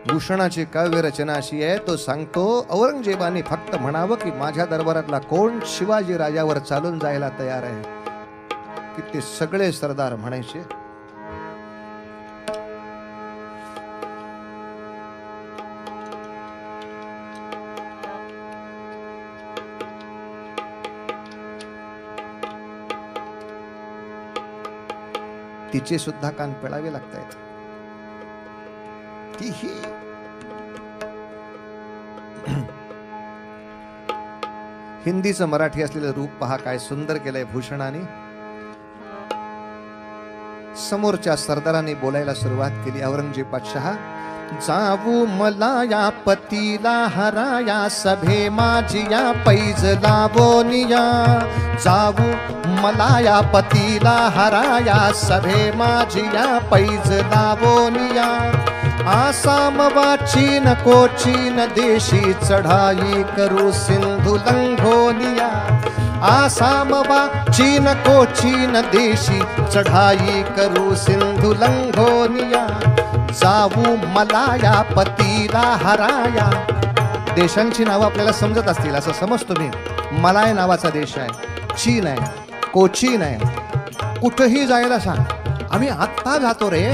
भूषणाची काव्य रचना अशी आहे, तो सांगतो औरंगजेबाने फक्त म्हणावं की माझ्या दरबारातला कोण शिवाजी राजावर चालून जायला तयार आहे, की ते सगळे सरदार म्हणायचे तिचे सुद्धा कान पिळावे लागतायत. तीही हिंदीचं मराठी असलेलं रूप पहा, काय सुंदर केलंय भूषणाने. समोरच्या सरदारांनी बोलायला सुरुवात केली. औरंगजेब बादशाह, जाऊ मला या पतीला हराया, सभे माझिया पैज लावोनिया. जाऊ मला या पतीला हराया, सभे माझिया पैज लावोनिया. आसाम वा चीन कोचीन देशी, चढाई करू सिंधू लंघोनिया. आसाम वा चीन कोचीन देशी, चढाई करू सिंधू लंघोनिया. जाऊ मला या पतीला हराया. देशांची नावं आपल्याला समजत असतील असं समजतो मी. मलाय नावाचा देश आहे, चीन आहे, कोचीन आहे. कुठंही जायला सांग, आम्ही आत्ता जातो रे.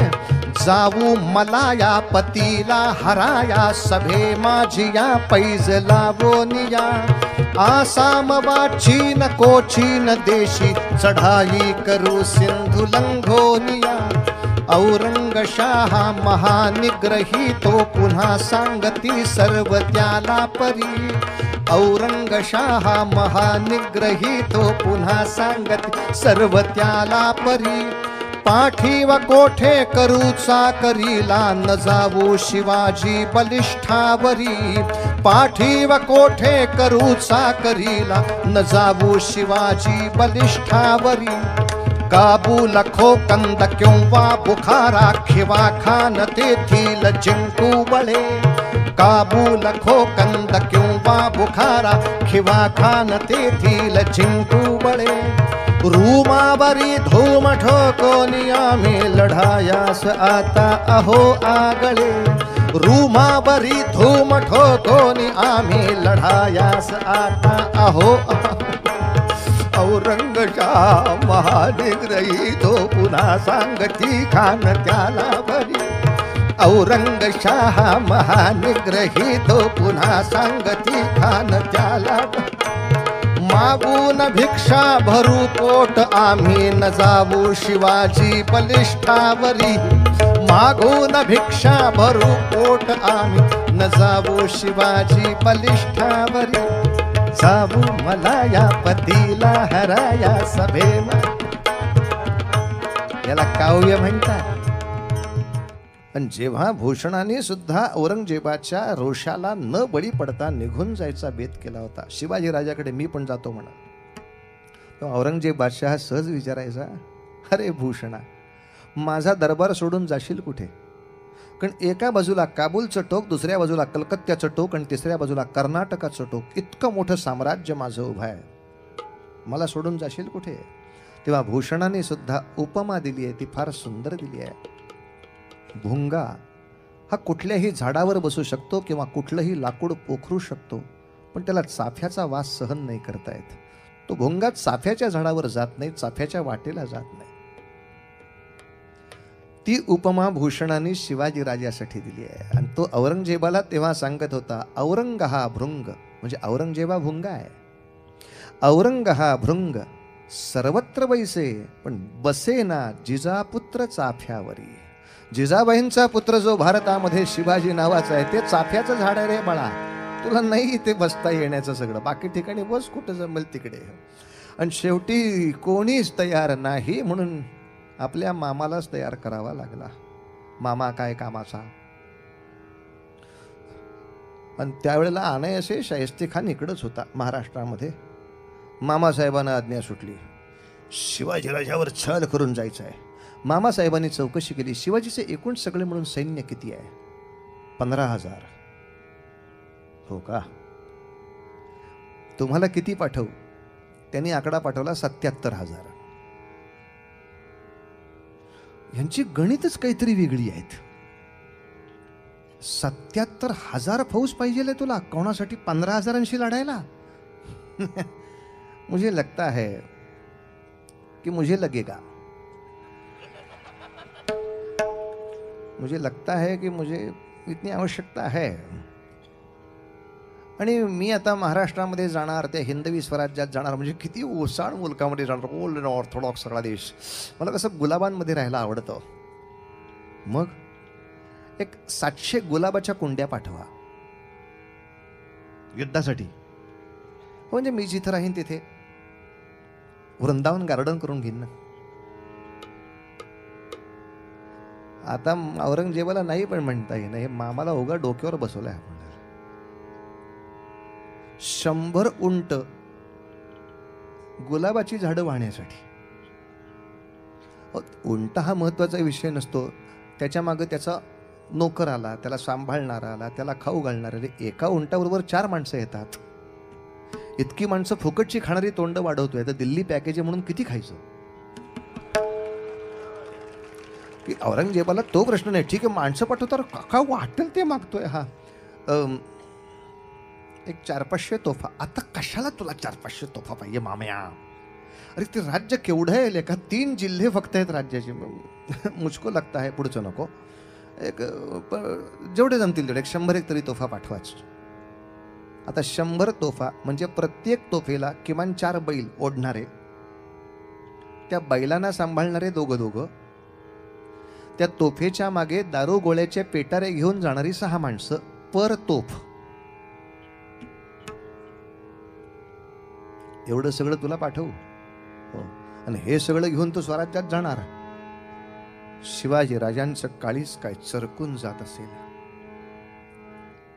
जाऊ मला या पतीला हराया, सभे माझिया पैज लावोनिया. आसाम वा चीन कोचीन देशी, चढाई करू सिंधू लंघोनिया. औरंगशाह महानिग्रही, तो पुन्हा सांगती सर्व त्याला परी. औरंगशाह महानिग्रही, तो पुन्हा सांगती सर्व त्याला परी. पाठीव कोठे करूचा करीला, न जावो शिवाजी बलिष्ठावरी. पाठीव कोठे करूचा करीला, न जावो शिवाजी बलिष्ठावरी. काबूल खोकंद किंवा बुखारा, खिवा खान तेथील जिंकू बळे. काबूल खोकंद किंवा बुखारा, खिवा खान तेथील जिंकू बळे. रूमावरी धूम ठोकोनी आम्ही लढायास आता अहो आगळे. रूमावरी धूम ठोकोनी आम्ही लढायास आता अहो. औरंगशाह महानिग्रही, तो पुन्हा सांगती खान त्याला बरी. औरंगशाह महानिग्रही, तो पुन्हा सांगती खान त्याला बरी. मागून भिक्षा भरू पोट आम्ही, न जावू शिवाजी बलिष्ठावरी. मागून भिक्षा भरू पोट आम्ही, न जावू शिवाजी बलिष्ठावरी. जाऊ मला या पतीला हराया, सभे. याला काव्य म्हणतात. पण जेव्हा भूषणाने सुद्धा औरंगजेबाच्या रोषाला न बळी पडता निघून जायचा बेत केला होता, शिवाजी राजाकडे मी पण जातो म्हणा, तो औरंगजेब बादशाह सहज विचारायचा, अरे भूषणा, माझा दरबार सोडून जाशील कुठे? कारण एका बाजूला काबूलचं टोक, दुसऱ्या बाजूला कलकत्त्याचं टोक आणि तिसऱ्या बाजूला कर्नाटकाचं टोक, इतकं मोठं साम्राज्य माझं उभं आहे, मला सोडून जाशील कुठे? तेव्हा भूषणाने सुद्धा उपमा दिली आहे, ती फार सुंदर दिली आहे. भुंगा हा कुठल्याही झाडावर बसू शकतो किंवा कुठलंही लाकूड पोखरू शकतो, पण त्याला चाफ्याचा वास सहन नाही करता येत. तो भुंगा चाफ्याच्या झाडावर जात नाही, चाफ्याच्या वाटेला जात नाही. ती उपमा भूषणाने शिवाजी राजासाठी दिली आहे. आणि तो औरंगजेबाला तेव्हा सांगत होता, औरंग हा भृंग, म्हणजे औरंगजेबा भुंगा आहे. औरंग हा भृंग सर्वत्र बैसे, पण बसे ना जिजापुत्र चाफ्यावरी. जिजाबाईंचा पुत्र जो भारतामध्ये शिवाजी नावाचा आहे, ते चाफ्याचं झाड आहे रे बाळा, तुला नाही इथे बसता येण्याचं सगळं, बाकी ठिकाणी बस कुठं जमेल तिकडे. आणि शेवटी कोणीच तयार नाही म्हणून आपल्या मामालाच तयार करावा लागला. मामा काय कामाचा. आणि त्यावेळेला अनायासे शाहिस्तेखान इकडंच होता महाराष्ट्रामध्ये. मामासाहेबांना आज्ञा सुटली, शिवाजीराजावर छळ करून जायचं आहे. मामासाहेबांनी चौकशी केली, शिवाजीचे एकूण सगळे म्हणून सैन्य किती आहे? 15,000. हो का, तुम्हाला किती पाठवू? त्यांनी आकडा पाठवला 77,000. यांची गणितच काहीतरी वेगळी आहेत. 77,000 फौज पाहिजे तुला कोणासाठी 15,000 लढायला? मुझे लगता है कि मुझे लगेगा, मुझे लगता है कि मुझे इतनी आवश्यकता है. आणि मी आता महाराष्ट्रामध्ये जाणार, त्या हिंदवी स्वराज्यात जाणार, म्हणजे किती ओसाड मुलकामध्ये जाणार, ओल्ड ऑर्थोडॉक्स सगळा देश. मला कसं गुलाबांमध्ये राहायला आवडतं. मग एक 700 गुलाबाच्या कुंड्या पाठवा युद्धासाठी. म्हणजे मी जिथं राहीन तिथे वृंदावन गार्डन करून घेईन ना. आता औरंगजेबाला नाही पण म्हणता येईन, हे मामाला उगा डोक्यावर बसवलंय आपण. 100 उंट गुलाबाची झाडं वाहण्यासाठी. उंट हा महत्वाचा विषय नसतो, त्याच्या मागे त्याचा नोकर आला, त्याला सांभाळणारा आला, त्याला खाऊ घालणारा. एका उंटाबरोबर 4 माणसं येतात. इतकी माणसं फुकटची खाणारी तोंड वाढवतोय, तर दिल्ली पॅकेज म्हणून किती खायचं? की औरंगजेबाला तो प्रश्न नाही. ठीक आहे, माणसं पाठवतात, का वाटेल ते मागतोय. हा एक 400-500 तोफा. आता कशाला तुला 400-500 तोफा पाहिजे मामया? अरे ते राज्य केवढं आहे लेखा, 3 जिल्हे फक्त आहेत राज्याचे. मुझको लगता है पुढचं नको, एक जेवढे जमतील तेवढे 100 तरी तोफा पाठवाच. आता 100 तोफा म्हणजे प्रत्येक तोफेला किमान 4 बैल ओढणारे, त्या बैलांना सांभाळणारे दोघं, त्या तोफेच्या मागे दारू गोळ्याचे पेटारे घेऊन जाणारी 6 माणसं पर तोफ. एवढं सगळं तुला पाठवू. हो. आणि हे सगळं घेऊन तू स्वराज्यात जाणार. शिवाजी राजांचं काळीच काय चरकून जात असेल.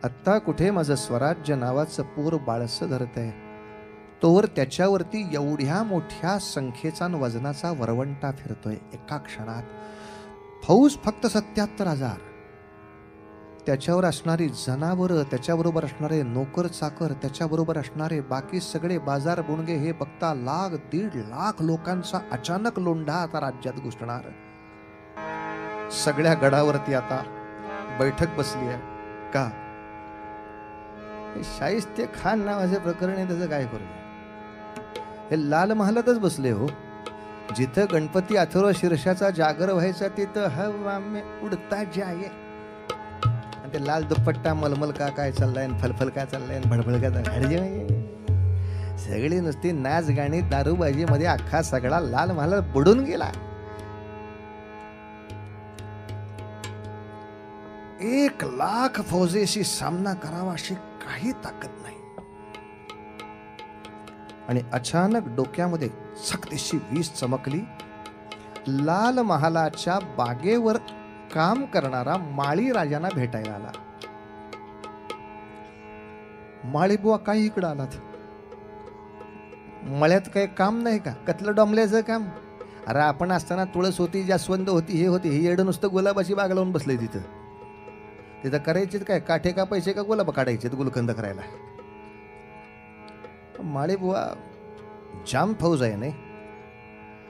आत्ता कुठे माझं स्वराज्य नावाचं पोर बाळसं धरतंय, तोवर त्याच्यावरती एवढ्या मोठ्या संख्येचा वजनाचा वरवंटा फिरतोय. एका क्षणात फौज फक्त 77,000, त्याच्यावर असणारी जनावरं, त्याच्याबरोबर असणारे नोकर चाकर, त्याच्याबरोबर असणारे बाकी सगळे बाजार बुणगे, हे बघता 1,00,000-1.5 लाख लोकांचा अचानक लोंढा आता राज्यात घुसणार. सगळ्या गडावरती आता बैठक बसली आहे. का? शाहिस्ते खान नावाचे प्रकरण आहे, त्याचं काय करू? हे लाल महालातच बसले हो, जिथं गणपती अथर्व शीर्षाचा जागर व्हायचा तिथं हवा में उडता जाये. आणि ते लाल दुपट्टा मलमल का काय चाललाय, फलफल काय चाललाय, भडभड काय चाललाय, सगळी नुसती नाच गाणी दारूबाजी मध्ये अख्खा सगळा लाल महाल बुडून गेला. 1,00,000 फौजेशी सामना करावा अशी काही ताकद नाही. आणि अचानक डोक्यामध्ये सक्तीशी वीज चमकली. लाल महालाच्या बागेवर काम करणारा माळी राजांना भेटायला आला. माळी बुवा काय इकडं आलात? मळ्यात काही काम नाही का? कतलं डोंबल्याचं काम? अरे आपण असताना तुळस होती, जास्वंद होती, हे होती, हे येडं नुसतं गुलाबाची बाग लावून बसले तिथं. तिथं करायचे काय? काठे का पैसे का गुलाब काढायचे गुलकंद करायला? माळी बुवा जाम फौज आहे नाही.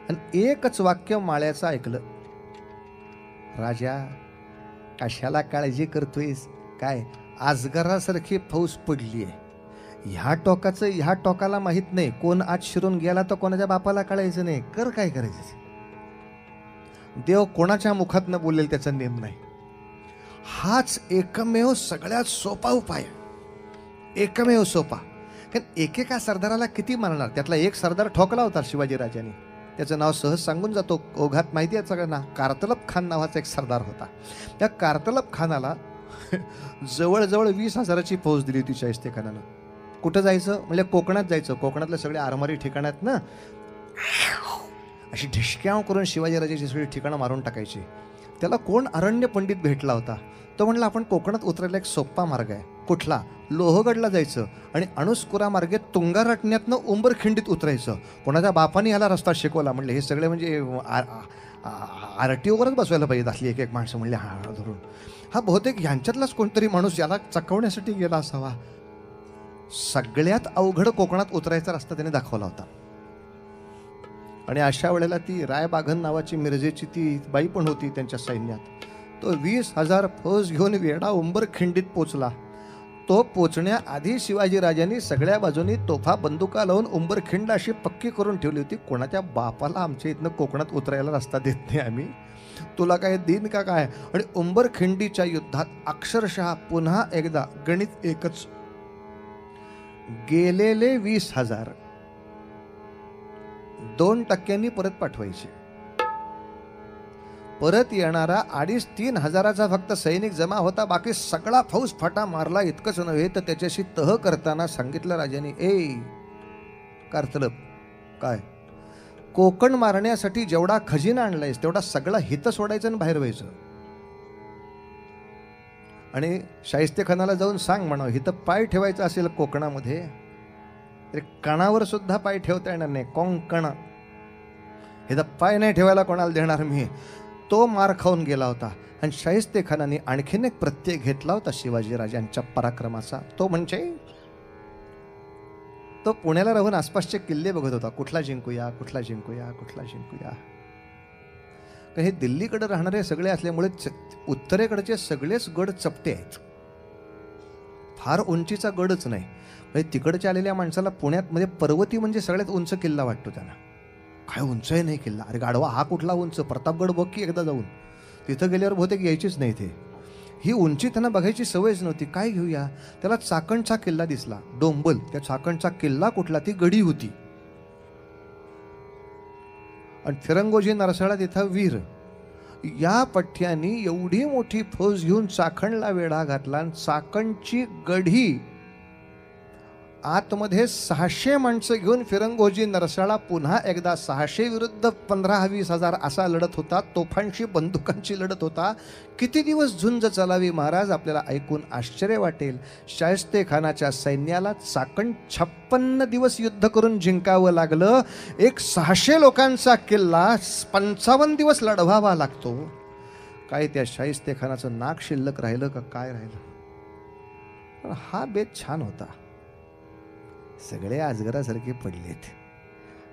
आणि एकच वाक्य माळ्याचं ऐकलं. राजा कशाला काळजी करतोयस? काय आजगरासारखी फौज पडली आहे. ह्या टोकाचं ह्या टोकाला माहित नाही, कोण आज शिरून गेला तर कोणाच्या बापाला कळायचं नाही. कर काय करायचं? देव कोणाच्या मुखात न बोलेल त्याचा नेम नाही. हाच एकमेव सगळ्यात सोपा उपाय, एकमेव सोपा. कारण एकेका सरदाराला किती मारणार? त्यातला एक सरदार ठोकला होता शिवाजी राजांनी, त्याचं नाव सहज सांगून जातो, ओघात माहिती आहे सगळ्यांना. कारतलब खान नावाचा एक सरदार होता. त्या कारतलब खानाला जवळजवळ 20,000ची फौज दिली होती शाहिस्ते खानानं. कुठं जायचं म्हणजे कोकणात जायचं. कोकणातल्या सगळे आरमारी ठिकाणात ना अशी ढिशक्याव करून शिवाजीराजाची सगळी ठिकाणं मारून टाकायची. त्याला कोण अरण्य पंडित भेटला होता. तो म्हणला आपण कोकणात उतरायला एक सोपा मार्ग आहे. कुठला? लोहगडला जायचं आणि अणुस्कुरा मार्गे तुंगारटण्यातनं उंबरखिंडीत उतरायचं. कोणाच्या बापाने ह्याला रस्ता शिकवला. म्हणले हे सगळे म्हणजे आरटीओवरच बसवायला पाहिजे असली एक एक माणसं. म्हणले हा धरून हा बहुतेक ह्यांच्यातलाच कोणतरी माणूस याला चकवण्यासाठी गेला असावा. सगळ्यात अवघड कोकणात उतरायचा रस्ता त्याने दाखवला होता. आणि अशा वेळेला ती रायबाघन नावाची मिरजेची ती बाई पण होती त्यांच्या सैन्यात. तो 20,000 फौज घेऊन वेढा उंबरखिंडीत पोचला. तो पोचण्याआधी शिवाजीराजांनी सगळ्या बाजूनी तोफा बंदुका लावून उंबरखिंड अशी पक्की करून ठेवली होती. कोणाच्या बापाला आमच्या इथनं कोकणात उतरायला रस्ता देत नाही आम्ही, तुला काय दिन का काय. आणि उंबरखिंडीच्या युद्धात अक्षरशः पुन्हा एकदा गणित एकच, गेलेले 20,000 2% परत पाठवायचे. परत येणारा 2,500-3 हजाराचा फक्त सैनिक जमा होता, बाकी सगळा फौज फाटा मारला. इतकंच नव्हे तर त्याच्याशी तह करताना सांगितलं राजांनी, कारतलब काय, कोकण मारण्यासाठी जेवढा खजिना आणलायस तेवढा सगळा हित सोडायचं आणि बाहेर व्हायचं. आणि शाहिस्तेखानाला जाऊन सांग म्हणा, हित पाय ठेवायचा असेल कोकणामध्ये तरी कणावर सुद्धा पाय ठेवता येणार नाही. कोंकण हित पाय नाही ठेवायला कोणाला देणार मी. तो मार खाऊन गेला होता. आणि शाहिस्तेखानाने आणखीन एक प्रत्यय घेतला होता शिवाजीराजांच्या पराक्रमाचा. तो म्हणजे तो पुण्याला राहून आसपासचे किल्ले बघत होता. कुठला जिंकूया, कुठला जिंकूया, कुठला जिंकूया. हे दिल्लीकडे राहणारे सगळे असल्यामुळे उत्तरेकडचे सगळेच गड चपटे आहेत, फार उंचीचा गडच नाही. म्हणजे तिकडच्या आलेल्या माणसाला पुण्यात म्हणजे पर्वती म्हणजे सगळ्यात उंच किल्ला वाटतो त्यांना. काय उंच आहे नाही किल्ला, अरे गाढवा हा कुठला उंच, प्रतापगड बघ की एकदा जाऊन, तिथं गेल्यावर बहुतेक यायचीच नाही ते. ही उंची त्यांना बघायची सवयच नव्हती. काय घेऊया, त्याला चाकणचा किल्ला दिसला, डोंबल. त्या चाकणचा किल्ला कुठला, ती गडी होती. आणि फिरंगोजी नरसाळा तिथं वीर. या पठ्यानी एवढी मोठी फौज घेऊन चाकणला वेढा घातला. आणि चाकणची गढी आतमध्ये 600 माणसं घेऊन फिरंगोजी नरसाळा पुन्हा एकदा 600 विरुद्ध 15-20 हजार असा लढत होता. तोफांशी बंदुकांची लढत होता. किती दिवस झुंज चालावी महाराज, आपल्याला ऐकून आश्चर्य वाटेल. शाहिस्तेखानाच्या सैन्याला चाकण 56 दिवस युद्ध करून जिंकावं लागलं. एक 600 लोकांचा किल्ला 55 दिवस लढवावा लागतो. काय त्या शाहिस्तेखानाचं नाक शिल्लक राहिलं का काय राहिलं. पण हा बेत छान होता. सगळे आजगरासारखे पडलेत,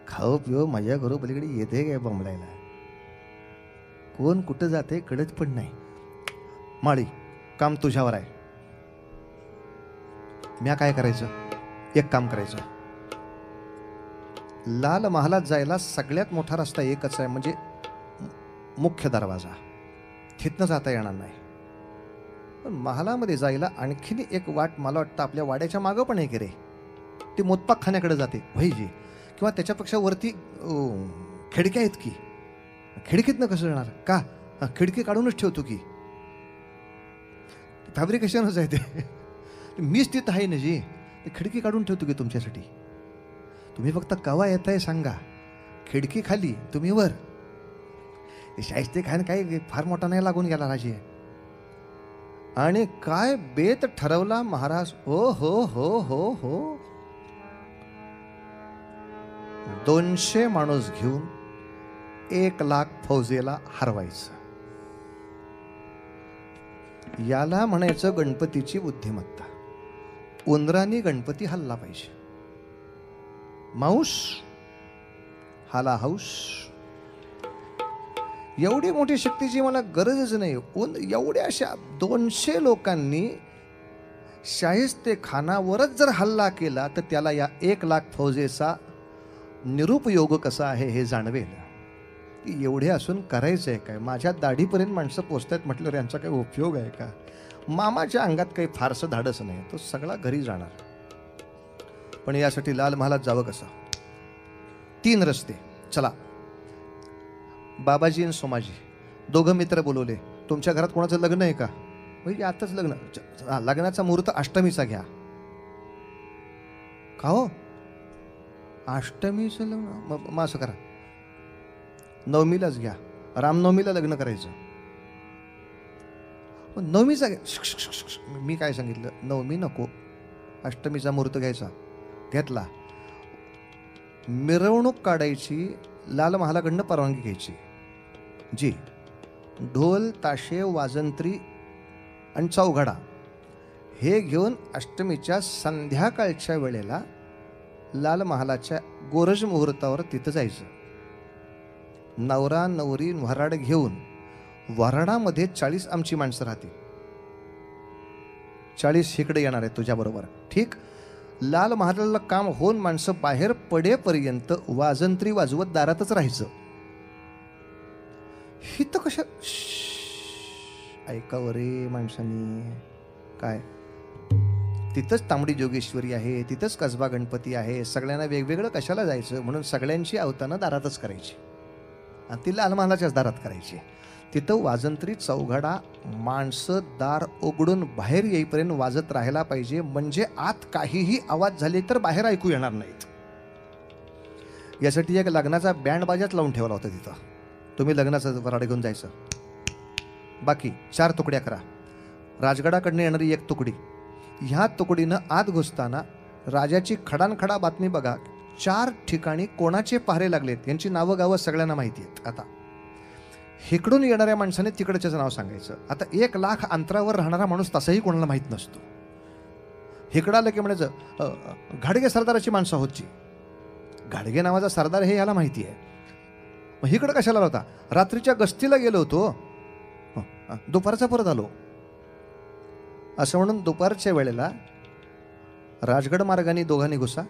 खाऊ पिऊ मजा करू, पलीकडे येते काय बंबलायला. कोण कुठं जाते कळत पण नाही. माळी काम तुझ्यावर आहे. म्या काय करायचं, एक काम करायचं. लाल महालात जायला सगळ्यात मोठा रस्ता एकच आहे, म्हणजे मुख्य दरवाजा. तिथनं जाता येणार नाही. पण महालामध्ये जायला आणखीन एक वाट मला वाटतं आपल्या वाड्याच्या मागं पण आहे की रे, ती मोतपाकखान्याकडे जाते भाईजी, किंवा त्याच्यापेक्षा वरती खिडक्या आहेत की. खिडकीतनं कसं जाणार का, खिडकी काढूनच ठेवतो की. फॅब्रिकेशनच आहे ते. मीच तिथं आहे ना जी, ते खिडकी काढून ठेवतो की तुमच्यासाठी. तुम्ही फक्त कवा येताय सांगा, खिडकी खाली तुम्ही वर. शाहिस्तेखान काही फार मोठा नाही लागून गेला राजे. आणि काय बेत ठरवला महाराज. हो हो हो हो हो 200 माणूस घेऊन 1,00,000 फौजेला हरवायचं. याला म्हणायचं गणपतीची बुद्धिमत्ता. उंदराने गणपती हल्ला पाहिजे. माऊस हाला हाऊस. एवढी मोठी शक्तीची मला गरजच नाही. एवढ्या अशा 200 लोकांनी शाहिस्तेखानावरच जर हल्ला केला तर त्याला या 1,00,000 फौजेचा निरुपयोग कसा आहे हे जाणवेल. की एवढे असून करायचं आहे काय. माझ्या दाढीपर्यंत माणसं पोचतायत म्हटल्यावर यांचा काही उपयोग आहे का. मामाच्या अंगात काही फारसं धाडस नाही, तो सगळा घरी जाणार. पण यासाठी लाल महालात जावं कसं. 3 रस्ते. चला, बाबाजी आणि सोमाजी दोघं मित्र बोलवले. तुमच्या घरात कोणाचं लग्न आहे का. म्हणजे आताच लग्न. लग्नाचा मुहूर्त अष्टमीचा घ्या. का हो, अष्टमीचं लग्न. मग असं करा, नवमीलाच घ्या. रामनवमीला लग्न करायचं. नवमीचा घ्या. मी काय सांगितलं, नवमी नको, अष्टमीचा मुहूर्त घ्यायचा. घेतला. मिरवणूक काढायची, लाल महालाकडनं परवानगी घ्यायची जी. ढोल ताशे वाजंत्री आणि चौघडा हे घेऊन अष्टमीच्या संध्याकाळच्या वेळेला लाल महालाच्या गोरज मुहूर्तावर तिथं जायचं. नवरा नवरी व्हराड घेऊन वराडामध्ये 40 आमची माणसं राहतील, 40 इकडे येणार आहेत तुझ्या बरोबर. ठीक. लाल महालाला काम होऊन माणसं बाहेर पडेपर्यंत वाजंत्री वाजवत दारातच राहायचं. ही तर कशा ऐकावं रे माणसांनी. काय तिथंच तांबडी जोगेश्वरी आहे, तिथंच कसबा गणपती आहे, सगळ्यांना वेगवेगळं कशाला जायचं. म्हणून सगळ्यांची अवतानं दारातच करायची आणि ती लाल महालाच्याच दारात करायची. तिथं वाजंत्री चौघडा माणसं दार उघडून बाहेर येईपर्यंत वाजत राहायला पाहिजे, म्हणजे आत काहीही आवाज झाले तर बाहेर ऐकू येणार नाहीत. यासाठी एक लग्नाचा बँड बाजाच लावून ठेवला होता तिथं. तुम्ही लग्नाचं वराड घेऊन जायचं. बाकी 4 तुकड्या करा. राजगडाकडनं येणारी 1 तुकडी. ह्या तुकडीनं आत घुसताना राजाची खडानखडा बातमी बघा. 4 ठिकाणी कोणाचे पहारे लागलेत यांची नावं गावं सगळ्यांना माहिती आहेत. आता इकडून येणाऱ्या माणसाने तिकडच्याच नाव सांगायचं. आता 1 लाख अंतरावर राहणारा माणूस तसाही कोणाला माहीत नसतो. इकडं आलं की म्हणायचं घाडगे सरदाराची माणसं होतची. घाडगे नावाचा सरदार हे याला माहिती आहे. मग इकडं कशाला होता? रात्रीच्या गस्तीला गेलो होतो, दुपारचा परत आलो. असं म्हणून दुपारच्या वेळेला राजगड मार्गाने दोघांनी घुसा,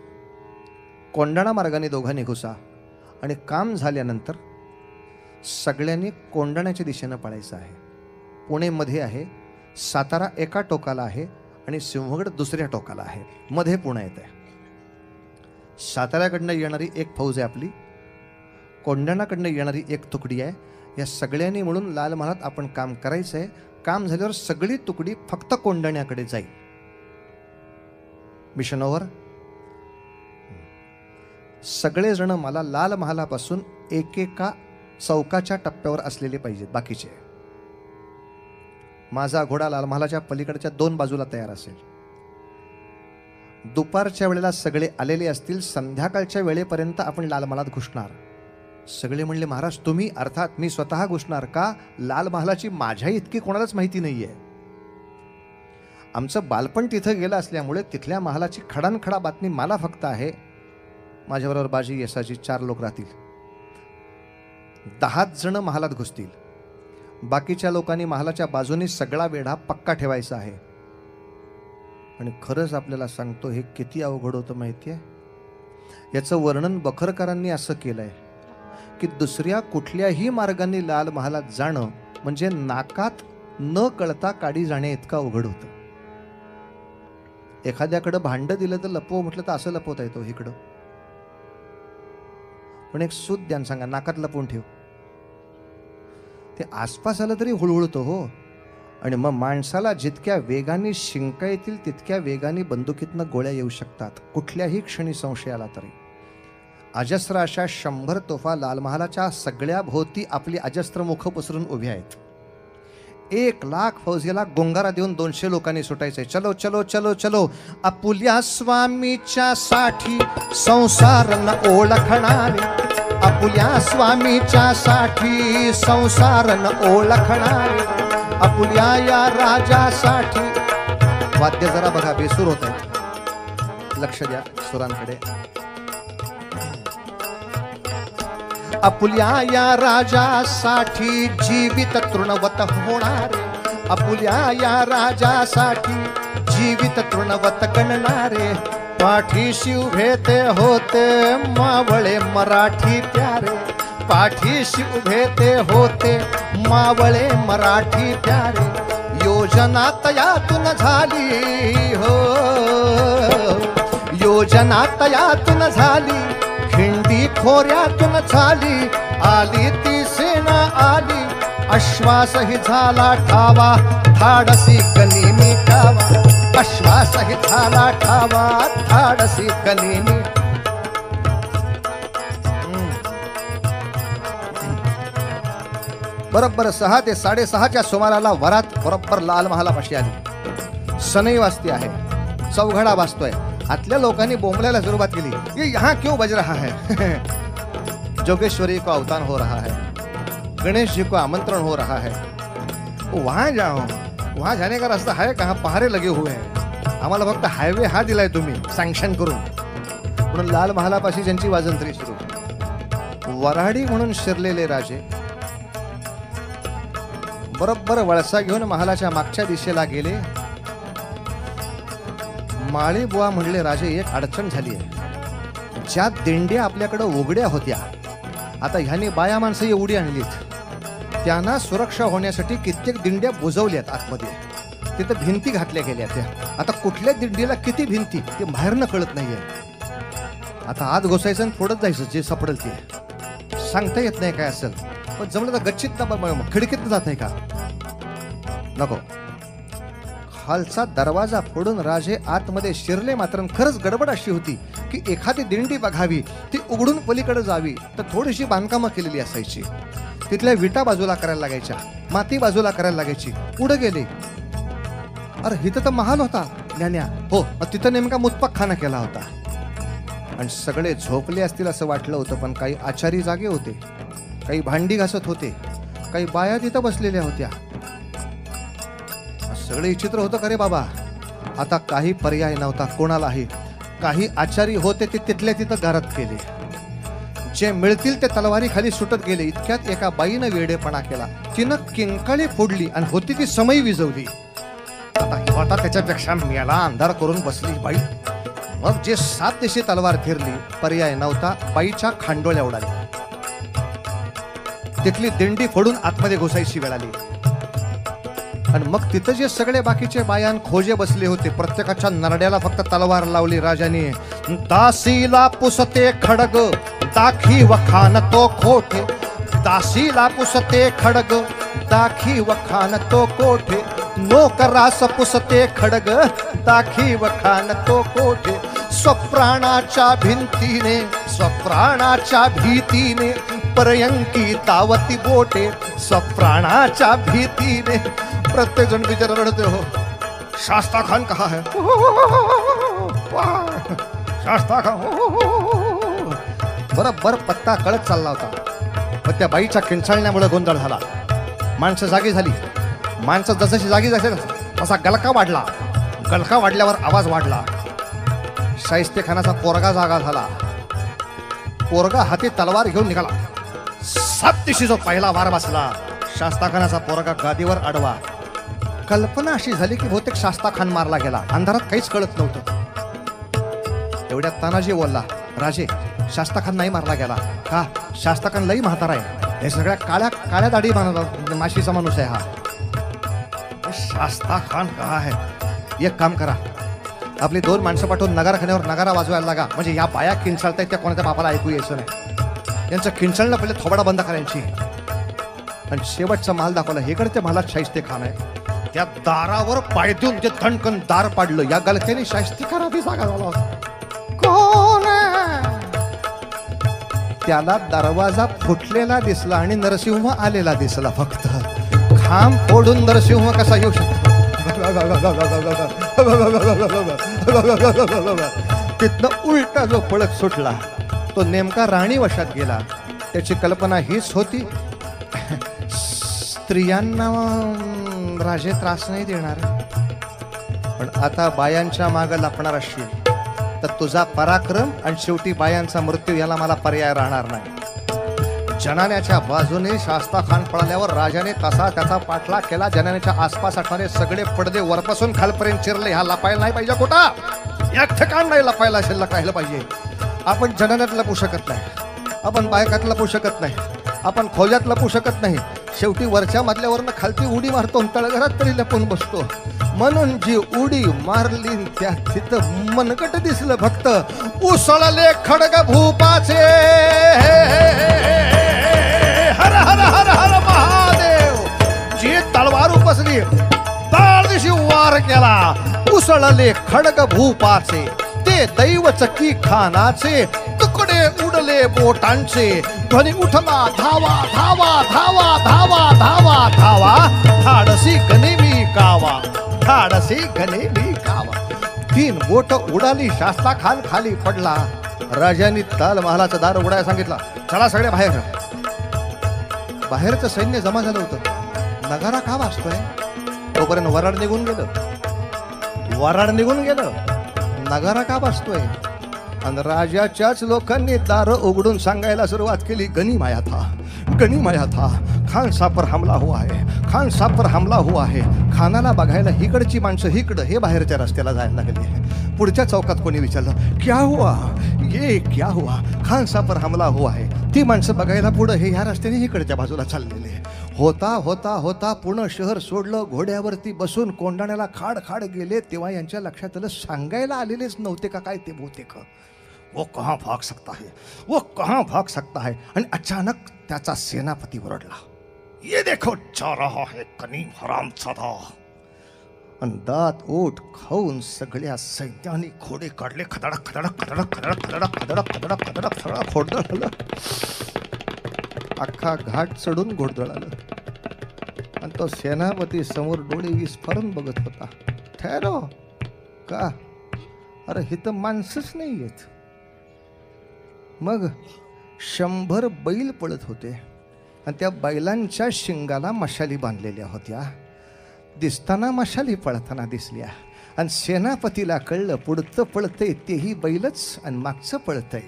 कोंडाणा मार्गाने दोघांनी घुसा आणि काम झाल्यानंतर सगळ्यांनी कोंडाण्याच्या दिशेनं पळायचं आहे. पुणे मध्ये आहे, सातारा एका टोकाला आहे आणि सिंहगड दुसऱ्या टोकाला आहे. मध्ये पुणे येत आहे. साताऱ्याकडनं येणारी 1 फौज आहे आपली, कोंडाणाकडनं येणारी 1 तुकडी आहे. या सगळ्यांनी मिळून लाल महालात आपण काम करायचं आहे. काम झाल्यावर सगळी तुकडी फक्त कोंडाण्याकडे जाईल. Mission over. सगळेजण मला लाल महालापासून एकेका चौकाच्या टप्प्यावर असलेले पाहिजेत. बाकीचे माझा घोडा लाल महालाच्या पलीकडच्या 2 बाजूला तयार असेल. दुपारच्या वेळेला सगळे आलेले असतील. संध्याकाळच्या वेळेपर्यंत आपण लाल महालात घुसणार. सगळे म्हणले महाराज तुम्ही? अर्थात मी स्वतः घुसणार. का? लाल महालाची माझ्या इतकी कोणालाच माहिती नाहीये. आमचं बालपण तिथं गेलं असल्यामुळे तिथल्या महालाची खडानखडा बातमी मला फक्त आहे. माझ्याबरोबर बाजी यसाची 4 लोक राहतील. 10 जण महालात घुसतील. बाकीच्या लोकांनी महालाच्या बाजूने सगळा वेढा पक्का ठेवायचा आहे. आणि खरंच आपल्याला सांगतो हे किती अवघड होतं माहिती आहे. याचं वर्णन बखरकरांनी असं केलंय की दुसऱ्या कुठल्याही मार्गाने लाल महालात जाणं म्हणजे नाकात न कळता काडी जाणे इतकं अवघड होतं. एखाद्याकडं भांड दिलं तर लपव म्हटलं तर असं लपवता येतो इकडं. पण एक सूद द्यान सांगा, नाकात लपवून ठेव. ते आसपास आलं तरी हुळहुळतो हो. आणि मग माणसाला जितक्या वेगाने शिंका येतील तितक्या वेगाने बंदुकीतनं गोळ्या येऊ शकतात. कुठल्याही क्षणी संशय आला तरी. अजस्र अशा 100 तोफा लाल महालाच्या सगळ्या भोवती आपली अजस्त्र मुख पसरून उभी आहेत. 1 लाख फौजेला गोंगारा देऊन 200 लोकांनी सुटायचंय. चलो चलो चलो चलो. आपुल्या स्वामीच्या साठी संसार न ओळखणारे, आपुल्या स्वामीच्या साठी संसार न ओळखणारे, आपुल्या या राजासाठी. वाद्य जरा बघा बेसूर होत आहेत, लक्ष द्या सुरांकडे. आपुल्या या राजासाठी जीवित तृणवत होणारे, आपुल्या या राजासाठी जीवित तृणवत गणणारे. पाठीशी उभे ते होते मावळे मराठी प्यारे, पाठीशी उभे ते होते मावळे मराठी प्यारे. योजना तयातून झाली हो, योजना तयातून झाली, खिंडी खोऱ्यातून झाली, आली ती सेना आली, अश्वासही झाला ठावा, धाडसी गनिमी ठावा, अश्वासही झाला ठावा, धाडसी गनिमी. बरोबर 6 ते 6:30च्या सुमाराला वरात बरोबर लाल महालापाशी आली. सनई वाजती आहे, चौघडा वाजतोय. आतल्या लोकांनी बोंबलायला सुरुवात केली, ये यहाँ क्यों बज रहा है? जोगेश्वरी को अवतान हो रहा है, गणेश जी को आमंत्रण हो रहा है. वहां जाओ, वहां जाने का रास्ता है कहाँ? पहारे लगे हुए हैं. आम्हाला फक्त हायवे हा दिलाय तुम्ही सँक्शन करून. म्हणून लाल महालापाशी ज्यांची वाजंत्री सुरू. वऱ्हाडी म्हणून शिरलेले राजे बरोबर वळसा घेऊन महालाच्या मागच्या दिशेला गेले. माळी बुवा म्हणले, राजे एक अडचण झाली आहे. ज्या दिंड्या आपल्याकडे उघड्या होत्या, आता ह्याने बाया माणसं एवढी आणलीत, त्यांना सुरक्षा होण्यासाठी कित्येक दिंड्या बुजवल्यात आतमध्ये. तिथं भिंती घातल्या गेल्या त्या. आता कुठल्या दिंडीला किती भिंती ते बाहेरनं कळत नाहीये. आता आत घुसायचं आणि थोडंच जायचं, जे सापडेल ते सांगता येत नाही काय असेल. पण जमलं तर गच्चीत खिडकीत जात नाही का? नको. खालचा दरवाजा फोडून राजे आतमध्ये शिरले. मात्र खरंच गडबड अशी होती की एखादी दिंडी बघावी, ती उघडून पलीकडे जावी तर थोडीशी बांधकामं केलेली असायची. तिथल्या विटा बाजूला करायला लागायच्या, माती बाजूला करायला लागायची. पुढे गेले, अरे इथं तर महाल होता ज्ञान्या. हो, तिथं नेमका मुतपकखाना केला होता. आणि सगळे झोपले असतील असं वाटलं होतं. पण काही आचारी जागे होते, काही भांडी घासत होते, काही बाया तिथं बसलेल्या होत्या. सगळे विचित्र होतं का रे बाबा. आता काही पर्याय नव्हता कोणालाही. काही आचारी होते ते तिथल्या तिथं गारत केले. जे मिळतील ते तलवारी खाली सुटत गेले. इतक्यात एका बाईनं वेडेपणा केला. तिनं किंकाळी फोडली आणि होती ती समई विजवली. आता त्याच्यापेक्षा मेला अंधार करून बसली बाई. मग जे 7 दिशे तलवार फिरली, पर्याय नव्हता. बाईच्या खांडोळ्या उडाल्या. तिथली दिंडी फोडून आतमध्ये घुसायची वेळ आली. आणि मग तिथं जे सगळे बाकीचे बायान खोजे बसले होते, प्रत्येकाच्या नरड्याला फक्त तलवार लावली राजाने. दासीला पुसते खडग, दाखी वखान तो कोठे. दासीला पुसते खडग, दाखी वखान तो कोठे. नोकरास पुसते खडग, दाखी वखान तो कोठे. स्वप्राणाच्या भिंतीने, स्वप्राणाच्या भीतीने, पर्यंकी तावती बोटे. स्वप्राणाच्या भीतीने. प्रत्येक जण बिचारा रडते. हो, शास्ता खान कहा है? शास्ता खान. बरोबर पत्ता कळत चालला होता. पण त्या बाईच्या किंचाळण्यामुळे गोंधळ झाला. माणसं जागी झाली. माणसं जसं जागी जायचं तसा गलका वाढला. गलका वाढल्यावर आवाज वाढला. शाहिस्ते खानाचा पोरगा जागा झाला. पोरगा हाती तलवार घेऊन निघाला. 7 दिशेचा पहिला वार बसला. शास्ता खानाचा पोरगा गादीवर आडवा. कल्पना अशी झाली की बहुतेक शास्ता खान मारला गेला. अंधारात काहीच कळत नव्हतं. एवढ्यात तानाजी बोलला, राजे शास्ता खान नाही मारला गेला. का? शास्ता खान लई म्हातारा आहे. हे सगळ्या काळ्या दाढी माशीचा माणूस आहे हा. शास्ता खान का है? एक काम करा, आपली 2 माणसं पाठवून नगाराखान्यावर नगारा वाजवायला लागा. म्हणजे या बाया किंचाळतायत त्या कोणाच्या बापाला ऐकू यायचं नाही. यांचं किंचाळणं पहिले थोबाडा बंद करायची. आणि शेवटचा महाल दाखवला. हे कडे त्या महालात शाहिस्ते खान आहे. त्या दारावर पाय देऊन ते धणकन दार पाडलं. या गलक्याने शाहिस्ते खान आधी जागा झाला होता. कोण? त्याला दरवाजा फुटलेला दिसला आणि नरसिंह आलेला दिसला. फक्त खांब फोडून नरसिंह कसा येऊ शकतो? तिथनं उलटा जो पळत सुटला तो नेमका राणी वशात गेला. त्याची कल्पना हीच होती, स्त्रियांना राजे त्रास नाही देणार. पण आता बायांच्या मागे लपणार असशील तर तुझा पराक्रम आणि शेवटी बायांचा मृत्यू याला मला पर्याय राहणार नाही. जनान्याच्या बाजूने शास्ता खान पळाल्यावर राजाने तसा त्याचा पाठलाग केला. जनान्याच्या आसपास असणारे सगळे पडदे वरपासून खालपर्यंत चिरले. हा लपायला नाही पाहिजे कुठं. एक ठिकाण नाही लपायला, शिल्लक राहिलं पाहिजे. आपण जनान्यात लपू शकत नाही, आपण बायकात लपू शकत नाही, आपण खोल्यात लपू शकत नाही. शेवटी वरच्या मधल्यावरनं खालती उडी मारतो, तळघरात तरी लपून बसतो. म्हणून जी उडी मारली त्या तिथं मनगट दिसलं फक्त. उसळले खडग भूपाचे, हर हर हर हर महादेव. जी तलवार उपसली, ताळदिशी वार केला. उसळले खडग भूपाचे, ते दैव चक्की खानाचे. तुकडे उडले बोटांचे, ध्वनी उठला धावा धावा धावा धावा धावा धावा. धाडसी गणेमी कावा, धाडसी गणेमी कावा. 3 बोट उडाली. शास्ता खान खाली पडला. राजांनी ताल महालाचं दार उघडायला सांगितलं. चला सगळे बाहेर. बाहेरचं सैन्य जमा झालं होतं. नगारा का वाजतोय? तोपर्यंत वराड निघून गेलं. वराड निघून गेलं. नगारा का वाजतोय? आणि राजाच्याच लोकांनी दार उघडून सांगायला सुरुवात केली, गणी माया था, गणी माया था. खान साहब पर हमला हुआ है, खान साहब पर हमला हुआ है. खानाला बघायला हिकडची माणसं हिकडं हे बाहेरच्या रस्त्याला जायला लागले. पुढच्या चौकात कोणी विचारलं क्या हुआ, ये क्या हुआ, खान साहब पर हमला हुआ है. ती माणसं बघायला पुढं हे ह्या रस्त्याने इकडच्या बाजूला चाललेले. होता होता होता पूर्ण शहर सोडलं, घोड्यावरती बसून कोंडाण्याला खाड खाड गेले. तेव्हा यांच्या लक्षात आलं सांगायला आलेलेच नव्हते का काय ते बहुतेक. वो कहाँ भाग सकता है, वो कहाँ भाग सकता है. आणि अचानक त्याचा सेनापती ओरडला, ये देखो जा रहा है कनीम हरामजादा. आणि दात ओठ खाऊन सगळ्या सैन्याने घोडे काढले. खदडक खदडक खदडक खदडक खदडक खदडक खदडक खदडक सगळं घोडदळ आलं. अख्खा घाट चढून घोडदळ आलं. आणि तो सेनापती समोर डोळे विस्फारून बघत होता. ठहरो का, अरे हे तर माणसंच नाही आहेत. मग 100 बैल पळत होते आणि त्या बैलांच्या शिंगाला मशाली बांधलेल्या होत्या. दिसताना मशाली पळताना दिसल्या. आणि सेनापतीला कळलं पुढचं पळतंय तेही बैलच आणि मागचं पळतंय.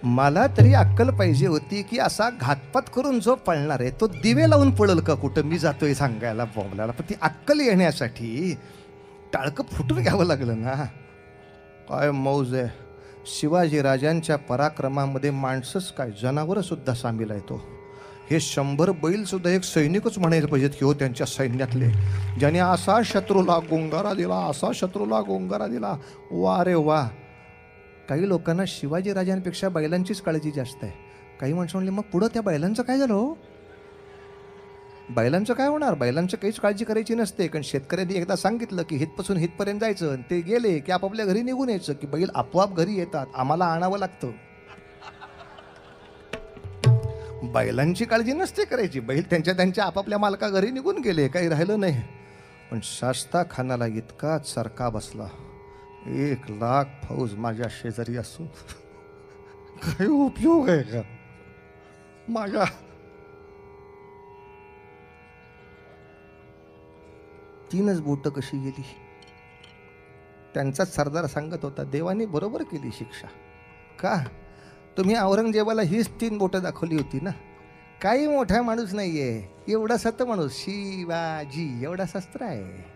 मला तरी अक्कल पाहिजे होती की असा घातपात करून जो पळणार आहे तो दिवे लावून पळल का कुठं, मी जातोय सांगायला बॉम्बला. पण ती अक्कल येण्यासाठी टाळकं फुटून घ्यावं लागलं ना. काय मौज आहे. शिवाजी राजांच्या पराक्रमामध्ये माणसंच काय जनावरं सुद्धा सामील आहे. तो हे 100 बैल सुद्धा एक सैनिकच म्हणायला पाहिजेत की हो त्यांच्या सैन्यातले, ज्याने असा शत्रूला गोंगारा दिला, असा शत्रूला गोंगारा दिला. वा रे वा. काही लोकांना शिवाजी राजांपेक्षा बैलांचीच काळजी जास्त आहे. काही माणसं म्हणले मग पुढं त्या बैलांचं काय झालं हो. बैलांचं काय होणार, बैलांचं काहीच काळजी करायची नसते. कारण शेतकऱ्यांनी एकदा सांगितलं की हितपासून हितपर्यंत जायचं, ते गेले की आपापल्या घरी निघून यायचं, की बैल आपोआप घरी येतात, आम्हाला आणावं लागतं. बैलांची काळजी नसते करायची. बैल त्यांच्या आपापल्या मालका घरी निघून गेले, काही राहिलं नाही. पण शास्ता खानाला इतका चरका बसला, 1 लाख फौज माझ्या शेजारी असून काही उपयोग आहे का. माझ्या तीनच बोटं कशी गेली. त्यांचाच सरदार सांगत होता देवाने बरोबर केली शिक्षा. का, तुम्ही औरंगजेबाला हीच 3 बोटं दाखवली होती ना. काही मोठा माणूस नाहीये, एवढा सत माणूस शिवाजी एवढा शस्त्र आहे.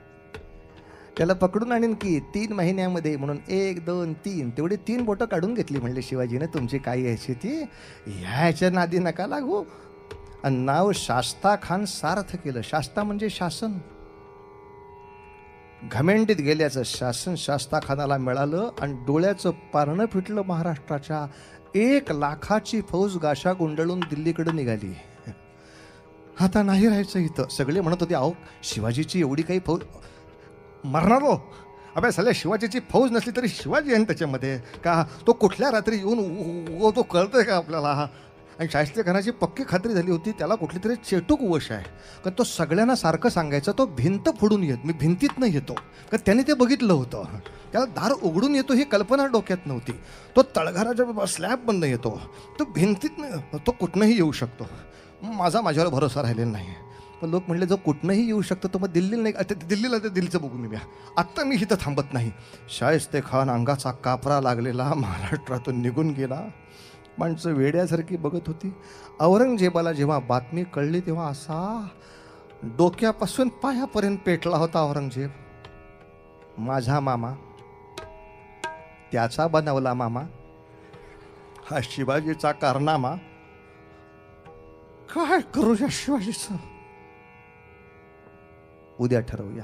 त्याला पकडून आणीन की 3 महिन्यामध्ये म्हणून 1 2 3 तेवढी 3 बोटं काढून घेतली. म्हणले शिवाजीने तुमची काय यायची ती, ह्याच्या नादी नका लागू. आणि नाव शास्ता खान सार्थ केलं. शास्ता म्हणजे शासन. घमेंडीत गेल्याचं शासन शास्ता खानाला मिळालं आणि डोळ्याचं पारणं फिटलं महाराष्ट्राच्या. 1 लाखाची फौज गाशा गुंडळून दिल्लीकडे निघाली. आता नाही राहायचं इथं. सगळे म्हणत होते अहो शिवाजीची एवढी काही फौज मरणार हो. अबे सगळ्या शिवाजीची फौज नसली तरी शिवाजी आहे त्याच्यामध्ये का, तो कुठल्या रात्री येऊन तो कळतोय का आपल्याला. आणि शास्त्री खानाची पक्की खात्री झाली होती त्याला कुठली तरी चेटूक वश आहे. कारण तो सगळ्यांना सारखं सांगायचा तो भिंत फोडून येत, मी भिंतीत नाही येतो. कारण त्याने ते बघितलं होतं. त्याला दार उघडून येतो ही कल्पना डोक्यात नव्हती. तो तळघराच्या स्लॅबमधनं येतो, तो भिंतीत तो कुठनंही येऊ शकतो. माझ्यावर भरोसा राहिलेला नाही. पण लोक म्हणले जो कुठनंही येऊ शकतो तो मग दिल्लीला नाही, दिल्लीला ते दिल्लीचं बघून मी आत्ता मी इथं थांबत नाही. शाहिस्ते खान अंगाचा कापरा लागलेला महाराष्ट्रातून निघून गेला. माणसं वेड्यासारखी बघत होती. औरंगजेबाला जेव्हा बातमी कळली तेव्हा असा डोक्यापासून पायापर्यंत पेटला होता औरंगजेब. माझा मामा, त्याचा बनवला मामा, हा शिवाजीचा कारनामा, काय करूया शिवाजीचं, उद्या ठरवूया.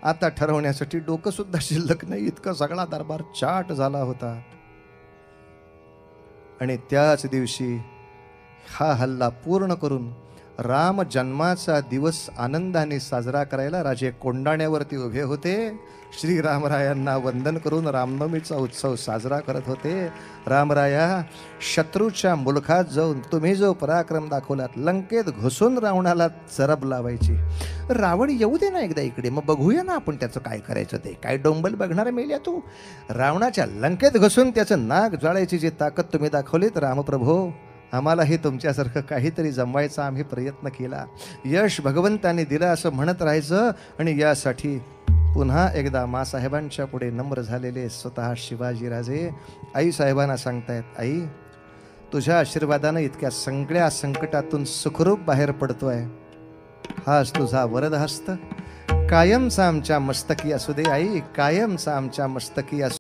आता ठरवण्यासाठी डोकं सुद्धा शिल्लक नाही, इतका सगळा दरबार चाट झाला होता. आणि त्याच दिवशी हा हल्ला पूर्ण करून राम जन्माचा दिवस आनंदाने साजरा करायला राजे कोंडाण्यावरती उभे होते. श्रीरामरायांना वंदन करून रामनवमीचा उत्सव साजरा करत होते. रामराया, शत्रूच्या मुलखात जाऊन तुम्ही जो पराक्रम दाखवलात, लंकेत घुसून रावणाला चरब लावायची. रावण येऊ दे ना एकदा इकडे, मग बघूया ना आपण त्याचं काय करायचं ते. काय डोंबल बघणार मेल्या तू. रावणाच्या लंकेत घुसून त्याचं नाक जाळायची जी ताकद तुम्ही दाखवलीत रामप्रभो, आम्हालाही तुमच्यासारखं काहीतरी जमवायचा आम्ही प्रयत्न केला. यश भगवंताने दिलं असं म्हणत राहायचं. आणि यासाठी पुन्हा एकदा मासाहेबांच्या पुढे नम्र झालेले स्वतः शिवाजीराजे आई साहेबांना सांगतायत, आई तुझ्या आशीर्वादानं इतक्या सगळ्या संकटातून सुखरूप बाहेर पडतोय. हाच तुझा वरदहस्त कायमचा आमच्या मस्तकी असू दे आई, कायमचा आमच्या मस्तकी असू